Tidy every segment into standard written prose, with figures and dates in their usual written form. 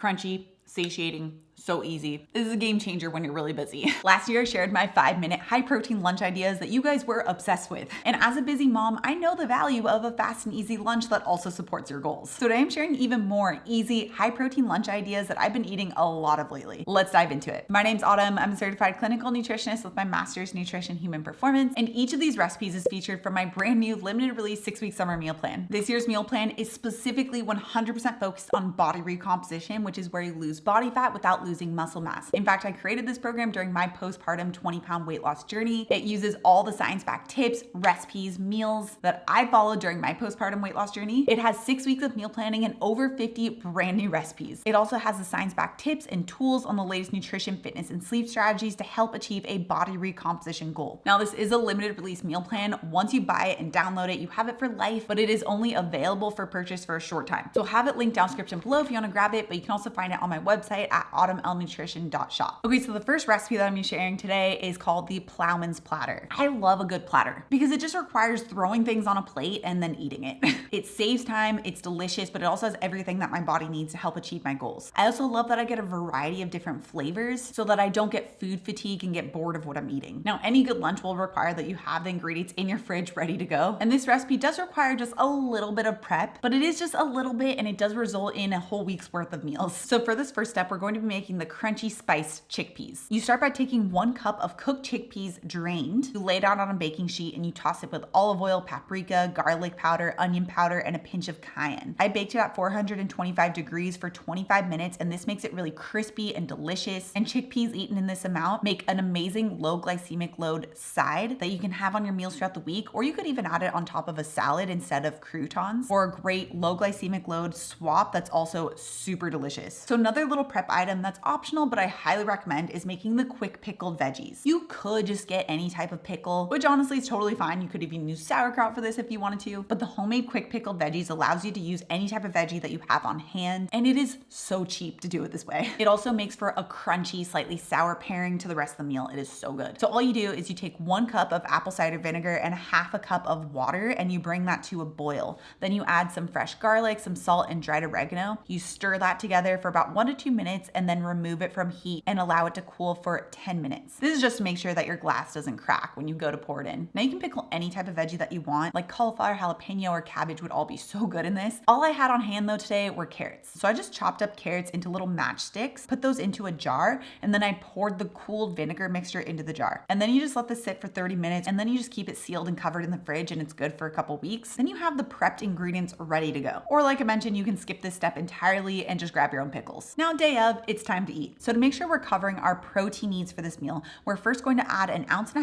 crunchy, satiating, so easy. This is a game changer when you're really busy. Last year, I shared my 5-minute high protein lunch ideas that you guys were obsessed with. And as a busy mom, I know the value of a fast and easy lunch that also supports your goals. So today I'm sharing even more easy, high protein lunch ideas that I've been eating a lot of lately. Let's dive into it. My name's Autumn. I'm a certified clinical nutritionist with my master's in nutrition human performance. And each of these recipes is featured from my brand new limited release 6-week summer meal plan. This year's meal plan is specifically 100% focused on body recomposition, which is where you lose body fat without losing muscle mass. In fact, I created this program during my postpartum 20-pound weight loss journey. It uses all the science-backed tips, recipes, meals that I followed during my postpartum weight loss journey. It has 6 weeks of meal planning and over 50 brand new recipes. It also has the science-backed tips and tools on the latest nutrition, fitness, and sleep strategies to help achieve a body recomposition goal. Now, this is a limited release meal plan. Once you buy it and download it, you have it for life, but it is only available for purchase for a short time. So I'll have it linked down in the description below if you want to grab it, but you can also find it on my website at autumnlnutrition.shop. Okay, so the first recipe that I'm sharing today is called the Plowman's Platter. I love a good platter because it just requires throwing things on a plate and then eating it. It saves time, it's delicious, but it also has everything that my body needs to help achieve my goals. I also love that I get a variety of different flavors so that I don't get food fatigue and get bored of what I'm eating. Now, any good lunch will require that you have the ingredients in your fridge ready to go. And this recipe does require just a little bit of prep, but it is just a little bit and it does result in a whole week's worth of meals. So for this first step, we're going to be making the crunchy spiced chickpeas. You start by taking 1 cup of cooked chickpeas drained. You lay it out on a baking sheet and you toss it with olive oil, paprika, garlic powder, onion powder, and a pinch of cayenne. I baked it at 425 degrees for 25 minutes, and this makes it really crispy and delicious. And chickpeas eaten in this amount make an amazing low glycemic load side that you can have on your meals throughout the week, or you could even add it on top of a salad instead of croutons, or a great low glycemic load swap that's also super delicious. So another little prep item that's optional, but I highly recommend, is making the quick pickled veggies. You could just get any type of pickle, which honestly is totally fine. You could even use sauerkraut for this if you wanted to, but the homemade quick pickled veggies allows you to use any type of veggie that you have on hand, and it is so cheap to do it this way. It also makes for a crunchy, slightly sour pairing to the rest of the meal. It is so good. So all you do is you take 1 cup of apple cider vinegar and half a cup of water, and you bring that to a boil. Then you add some fresh garlic, some salt, and dried oregano. You stir that together for about 1 to 2 minutes and then remove it from heat and allow it to cool for 10 minutes. This is just to make sure that your glass doesn't crack when you go to pour it in. Now you can pickle any type of veggie that you want, like cauliflower, jalapeno, or cabbage would all be so good in this. All I had on hand though today were carrots. So I just chopped up carrots into little matchsticks, put those into a jar, and then I poured the cooled vinegar mixture into the jar. And then you just let this sit for 30 minutes, and then you just keep it sealed and covered in the fridge, and it's good for a couple weeks. Then you have the prepped ingredients ready to go. Or like I mentioned, you can skip this step entirely and just grab your own pickles. Now, day of, it's time to eat. So to make sure we're covering our protein needs for this meal, we're first going to add 1.5 ounces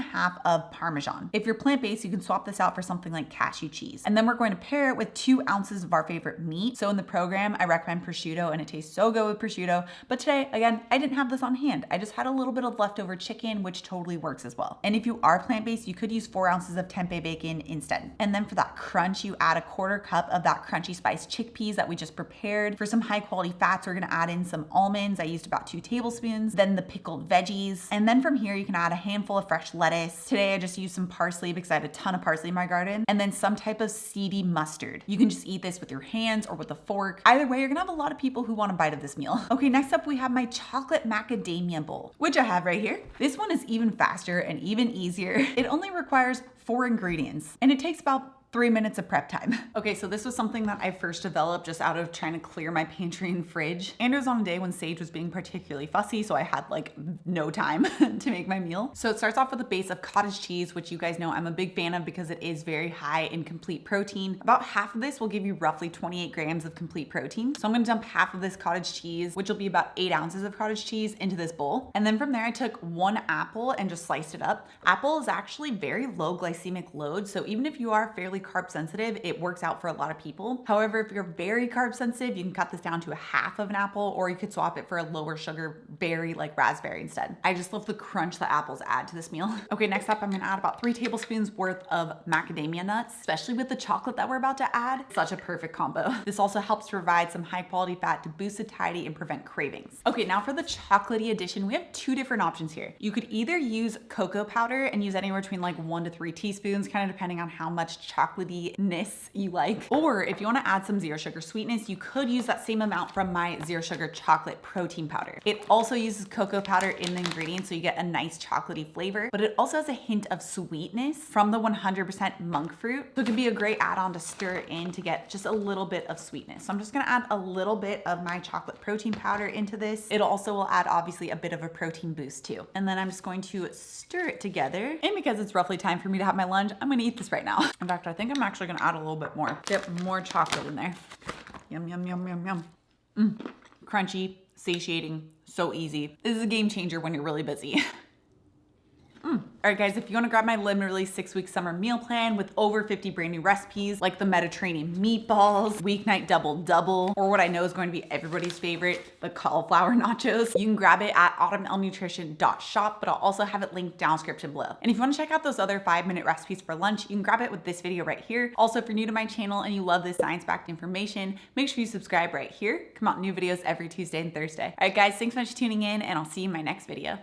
of Parmesan. If you're plant-based, you can swap this out for something like cashew cheese. And then we're going to pair it with 2 ounces of our favorite meat. So in the program, I recommend prosciutto, and it tastes so good with prosciutto. But today, again, I didn't have this on hand. I just had a little bit of leftover chicken, which totally works as well. And if you are plant-based, you could use 4 ounces of tempeh bacon instead. And then for that crunch, you add 1/4 cup of that crunchy spiced chickpeas that we just prepared. For some high quality fats, we're gonna add in some almonds. I used about 2 tablespoons, then the pickled veggies. And then from here, you can add a handful of fresh lettuce. Today, I just used some parsley because I have a ton of parsley in my garden. And then some type of seedy mustard. You can just eat this with your hands or with a fork. Either way, you're gonna have a lot of people who want a bite of this meal. Okay, next up, we have my chocolate macadamia bowl, which I have right here. This one is even faster and even easier. It only requires 4 ingredients, and it takes about 3 minutes of prep time. Okay, so this was something that I first developed just out of trying to clear my pantry and fridge. And it was on a day when Sage was being particularly fussy, so I had like no time to make my meal. So it starts off with a base of cottage cheese, which you guys know I'm a big fan of because it is very high in complete protein. About half of this will give you roughly 28 grams of complete protein. So I'm gonna dump half of this cottage cheese, which will be about 8 ounces of cottage cheese, into this bowl. And then from there, I took 1 apple and just sliced it up. Apple is actually very low glycemic load, so even if you are fairly carb sensitive, it works out for a lot of people. However, if you're very carb sensitive, you can cut this down to 1/2 of an apple, or you could swap it for a lower sugar berry like raspberry instead. I just love the crunch that apples add to this meal. Okay, next up, I'm gonna add about 3 tablespoons worth of macadamia nuts, especially with the chocolate that we're about to add. Such a perfect combo. This also helps provide some high quality fat to boost satiety and prevent cravings. Okay, now for the chocolatey addition, we have 2 different options here. You could either use cocoa powder and use anywhere between like 1 to 3 teaspoons, kind of depending on how much chocolate chocolatey-ness you like. Or if you want to add some zero sugar sweetness, you could use that same amount from my zero sugar chocolate protein powder. It also uses cocoa powder in the ingredients, so you get a nice chocolatey flavor, but it also has a hint of sweetness from the 100% monk fruit. So it can be a great add-on to stir in to get just a little bit of sweetness. So I'm just gonna add a little bit of my chocolate protein powder into this. It also will add obviously a bit of a protein boost too. And then I'm just going to stir it together. And because it's roughly time for me to have my lunch, I'm gonna eat this right now. In fact, I think I'm actually gonna add a little bit more. Get more chocolate in there. Yum, yum, yum, yum, yum. Crunchy, satiating, so easy. This is a game changer when you're really busy. All right, guys, if you want to grab my literally 6-week summer meal plan with over 50 brand new recipes like the Mediterranean meatballs, weeknight double, or what I know is going to be everybody's favorite, the cauliflower nachos, you can grab it at autumnlnutrition.shop, but I'll also have it linked down description below. And if you want to check out those other 5-minute recipes for lunch, you can grab it with this video right here. Also, if you're new to my channel and you love this science-backed information, make sure you subscribe right here. Come out new videos every Tuesday and Thursday. All right, guys, thanks so much for tuning in, and I'll see you in my next video.